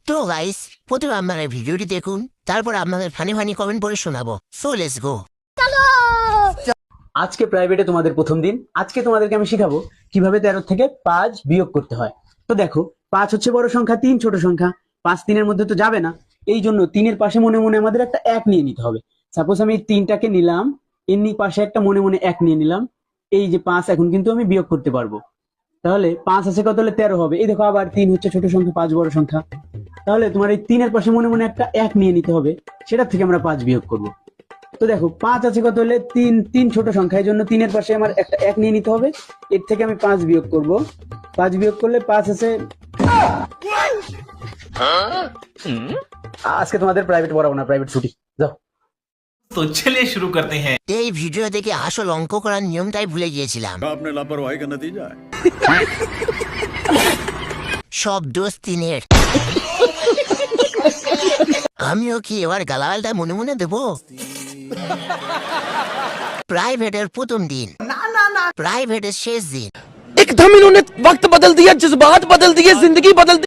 তো গাইস, প্রথমে আপনারা ভিডিওটি দেখুন, তারপর আপনাদের ফানি ফানি কমেন্ট পড়ে শোনাবো। So let's go. আজকে প্রাইভেটে তোমাদের প্রথম দিন। আজকে তোমাদেরকে আমি শিখাবো কিভাবে 13 থেকে 5 বিয়োগ করতে হয়। তো দেখো, 5 হচ্ছে বড় সংখ্যা, 3 ছোট সংখ্যা। 5 3-এর মধ্যে তো যাবে না, এই জন্য 3-এর পাশে মনে মনে আমাদের একটা 1 নিয়ে নিতে হবে। সাপোজ আমি 3টাকে নিলাম, এমনি পাশে একটা মনে মনে 1 নিয়ে নিলাম। এই যে 5, এখন কিন্তু আমি বিয়োগ করতে পারবো। তাহলে 5 আছে কত হলে 13 হবে। এই দেখো, আবার 3 হচ্ছে ছোট সংখ্যা, 5 বড় সংখ্যা। তাহলে তোমার এই 3-এর পাশে মনে মনে একটা 1 নিয়ে নিতে হবে, সেটা থেকে আমরা 5 বিয়োগ করবো। তো দেখো, 5 আছে কত হলে 3, 3 ছোট সংখ্যা, এই জন্য 3-এর পাশে আমার একটা 1 নিয়ে নিতে হবে। এর থেকে আমি 5 বিয়োগ করব। 5 বিয়োগ করলে 5 আছে। আজকে তোমাদের প্রাইভেট পড়াবো না, প্রাইভেট ছুটি, যাও। तो चलिए शुरू करते हैं। এই ভিডিও দেখে আসল অঙ্ক করার নিয়মটাই ভুলে গিয়েছিলাম। आपने लापरवाही का नतीजा है। সব দোষ 3-এর। আমিও কি এবার গালাগালটা মনে মনে দেবো? প্রাইভেটের প্রথম দিন, প্রাইভেটের শেষ দিন। एकदम इन्होंने वक्त बदल दिया, जज्बात बदल दिए, जिंदगी बदल दी।